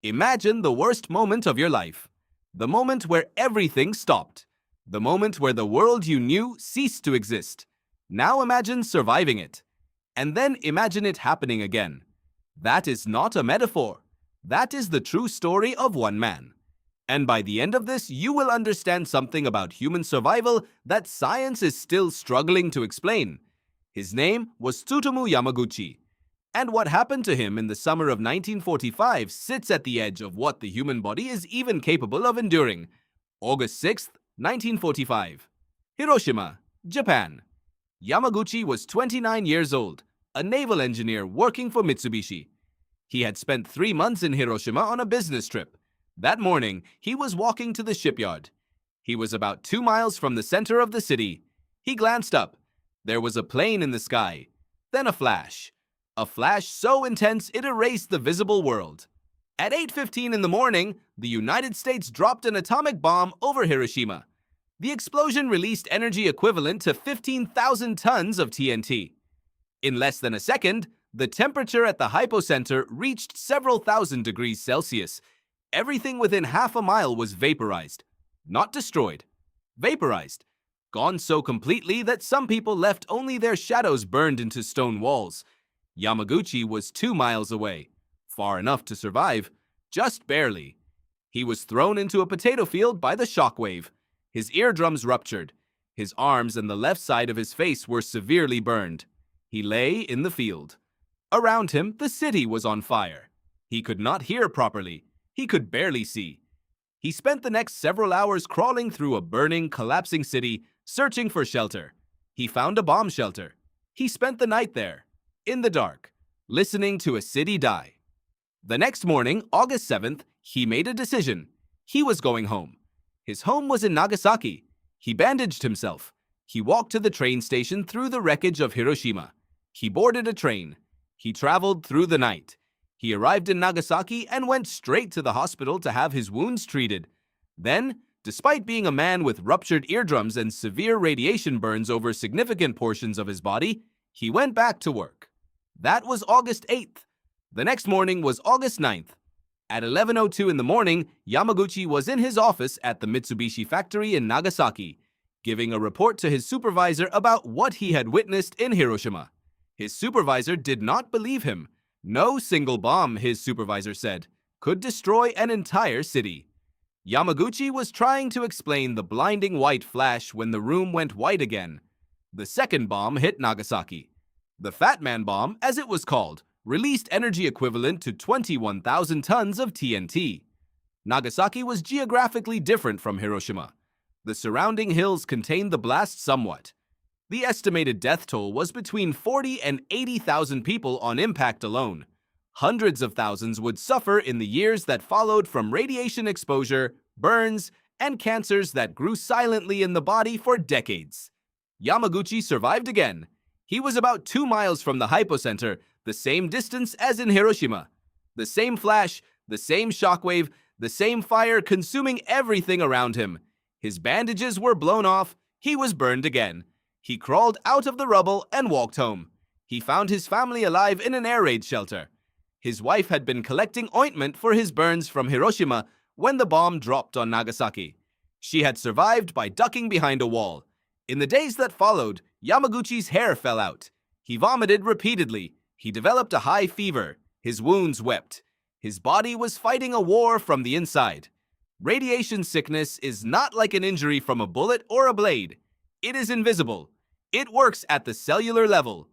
Imagine the worst moment of your life. The moment where everything stopped. The moment where the world you knew ceased to exist. Now imagine surviving it. And then imagine it happening again. That is not a metaphor. That is the true story of one man. And by the end of this, you will understand something about human survival that science is still struggling to explain. His name was Tsutomu Yamaguchi. And what happened to him in the summer of 1945 sits at the edge of what the human body is even capable of enduring. August 6th, 1945. Hiroshima, Japan. Yamaguchi was 29 years old, a naval engineer working for Mitsubishi. He had spent 3 months in Hiroshima on a business trip. That morning, he was walking to the shipyard. He was about 2 miles from the center of the city. He glanced up. There was a plane in the sky. Then a flash. A flash so intense it erased the visible world. At 8:15 in the morning, the United States dropped an atomic bomb over Hiroshima. The explosion released energy equivalent to 15,000 tons of TNT. In less than a second, the temperature at the hypocenter reached several thousand degrees Celsius. Everything within half a mile was vaporized. Not destroyed. Vaporized. Gone so completely that some people left only their shadows burned into stone walls. Yamaguchi was 2 miles away. Far enough to survive. Just barely. He was thrown into a potato field by the shockwave. His eardrums ruptured. His arms and the left side of his face were severely burned. He lay in the field. Around him, the city was on fire. He could not hear properly. He could barely see. He spent the next several hours crawling through a burning, collapsing city, searching for shelter. He found a bomb shelter. He spent the night there, in the dark, listening to a city die. The next morning, August 7th, he made a decision. He was going home. His home was in Nagasaki. He bandaged himself. He walked to the train station through the wreckage of Hiroshima. He boarded a train. He traveled through the night. He arrived in Nagasaki and went straight to the hospital to have his wounds treated. Then, despite being a man with ruptured eardrums and severe radiation burns over significant portions of his body, he went back to work. That was August 8th. The next morning was August 9th. At 11:02 in the morning, Yamaguchi was in his office at the Mitsubishi factory in Nagasaki, giving a report to his supervisor about what he had witnessed in Hiroshima. His supervisor did not believe him. No single bomb, his supervisor said, could destroy an entire city. Yamaguchi was trying to explain the blinding white flash when the room went white again. The second bomb hit Nagasaki. The Fat Man bomb, as it was called, released energy equivalent to 21,000 tons of TNT. Nagasaki was geographically different from Hiroshima. The surrounding hills contained the blast somewhat. The estimated death toll was between 40 and 80,000 people on impact alone. Hundreds of thousands would suffer in the years that followed from radiation exposure, burns, and cancers that grew silently in the body for decades. Yamaguchi survived again. He was about 2 miles from the hypocenter, the same distance as in Hiroshima. The same flash, the same shockwave, the same fire consuming everything around him. His bandages were blown off. He was burned again. He crawled out of the rubble and walked home. He found his family alive in an air raid shelter. His wife had been collecting ointment for his burns from Hiroshima when the bomb dropped on Nagasaki. She had survived by ducking behind a wall. In the days that followed, Yamaguchi's hair fell out. He vomited repeatedly. He developed a high fever. His wounds wept. His body was fighting a war from the inside. Radiation sickness is not like an injury from a bullet or a blade. It is invisible. It works at the cellular level.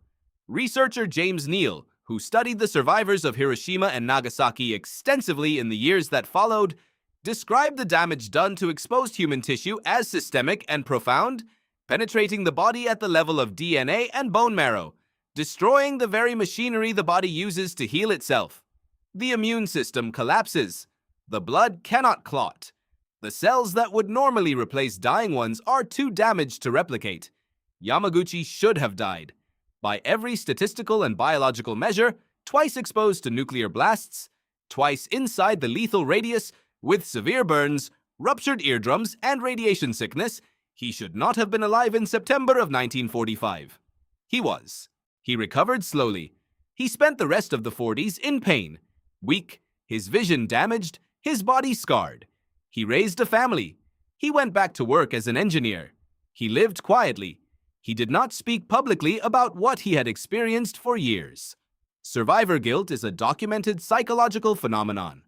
Researcher James Neal, who studied the survivors of Hiroshima and Nagasaki extensively in the years that followed, described the damage done to exposed human tissue as systemic and profound, penetrating the body at the level of DNA and bone marrow, destroying the very machinery the body uses to heal itself. The immune system collapses. The blood cannot clot. The cells that would normally replace dying ones are too damaged to replicate. Yamaguchi should have died. By every statistical and biological measure, twice exposed to nuclear blasts, twice inside the lethal radius, with severe burns, ruptured eardrums, and radiation sickness, he should not have been alive in September of 1945. He was. He recovered slowly. He spent the rest of the 40s in pain, weak, His vision damaged, his body scarred. He raised a family. He went back to work as an engineer. He lived quietly. He did not speak publicly about what he had experienced for years. Survivor guilt is a documented psychological phenomenon.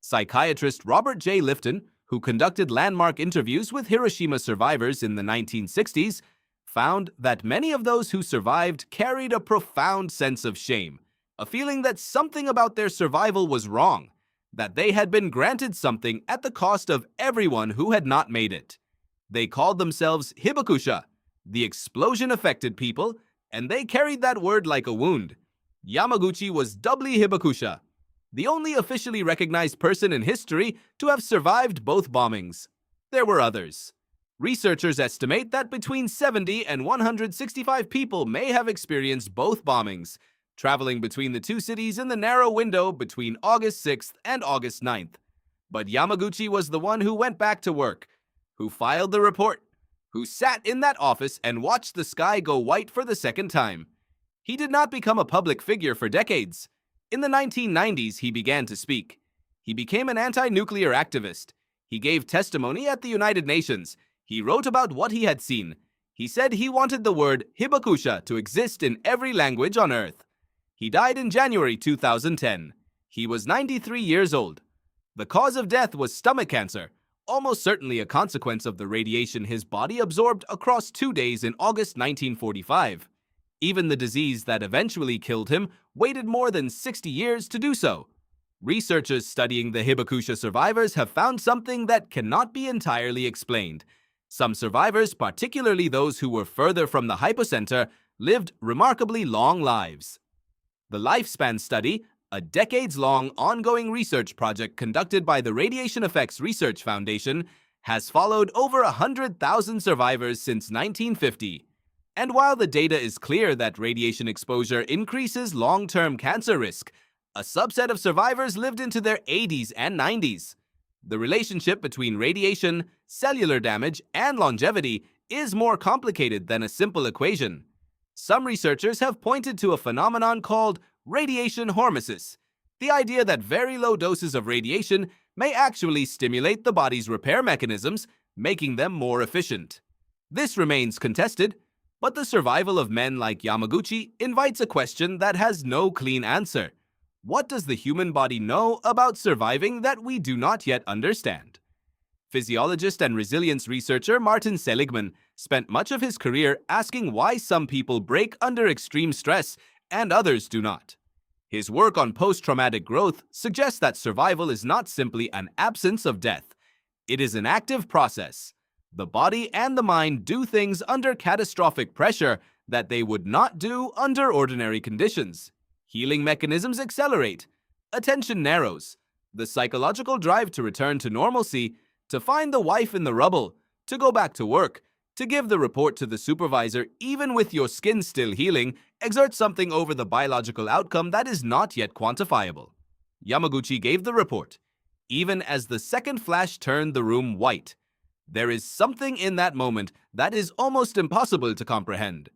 Psychiatrist Robert J. Lifton, who conducted landmark interviews with Hiroshima survivors in the 1960s, found that many of those who survived carried a profound sense of shame, a feeling that something about their survival was wrong, that they had been granted something at the cost of everyone who had not made it. They called themselves hibakusha, the explosion-affected people, and they carried that word like a wound. Yamaguchi was doubly hibakusha, the only officially recognized person in history to have survived both bombings. There were others. Researchers estimate that between 70 and 165 people may have experienced both bombings, traveling between the two cities in the narrow window between August 6th and August 9th. But Yamaguchi was the one who went back to work, who filed the report, who sat in that office and watched the sky go white for the second time. He did not become a public figure for decades. In the 1990s, he began to speak. He became an anti-nuclear activist. He gave testimony at the United Nations. He wrote about what he had seen. He said he wanted the word hibakusha to exist in every language on Earth. He died in January 2010. He was 93 years old. The cause of death was stomach cancer, almost certainly a consequence of the radiation his body absorbed across 2 days in August 1945. Even the disease that eventually killed him waited more than 60 years to do so. Researchers studying the hibakusha survivors have found something that cannot be entirely explained. Some survivors, particularly those who were further from the hypocenter, lived remarkably long lives. The Lifespan Study, a decades-long ongoing research project conducted by the Radiation Effects Research Foundation, has followed over 100,000 survivors since 1950. And while the data is clear that radiation exposure increases long-term cancer risk, a subset of survivors lived into their 80s and 90s. The relationship between radiation, cellular damage, and longevity is more complicated than a simple equation. Some researchers have pointed to a phenomenon called radiation hormesis, the idea that very low doses of radiation may actually stimulate the body's repair mechanisms, making them more efficient. This remains contested, but the survival of men like Yamaguchi invites a question that has no clean answer. What does the human body know about surviving that we do not yet understand? Physiologist and resilience researcher Martin Seligman spent much of his career asking why some people break under extreme stress and others do not. His work on post-traumatic growth suggests that survival is not simply an absence of death. It is an active process. The body and the mind do things under catastrophic pressure that they would not do under ordinary conditions. Healing mechanisms accelerate. Attention narrows. The psychological drive to return to normalcy, to find the wife in the rubble, to go back to work, to give the report to the supervisor even with your skin still healing, exerts something over the biological outcome that is not yet quantifiable. Yamaguchi gave the report. Even as the second flash turned the room white, there is something in that moment that is almost impossible to comprehend.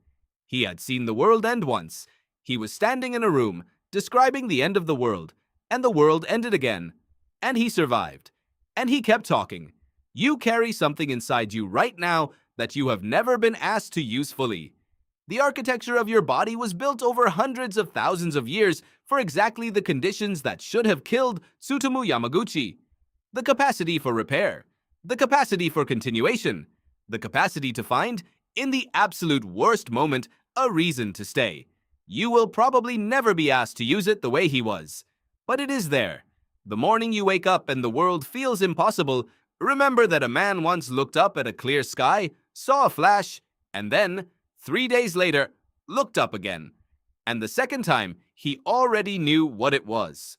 He had seen the world end once. He was standing in a room, describing the end of the world, and the world ended again. And he survived. And he kept talking. You carry something inside you right now that you have never been asked to use fully. The architecture of your body was built over hundreds of thousands of years for exactly the conditions that should have killed Tsutomu Yamaguchi. The capacity for repair, the capacity for continuation, the capacity to find, in the absolute worst moment, a reason to stay. You will probably never be asked to use it the way he was. But it is there. The morning you wake up and the world feels impossible, remember that a man once looked up at a clear sky, saw a flash, and then, 3 days later, looked up again. And the second time, he already knew what it was.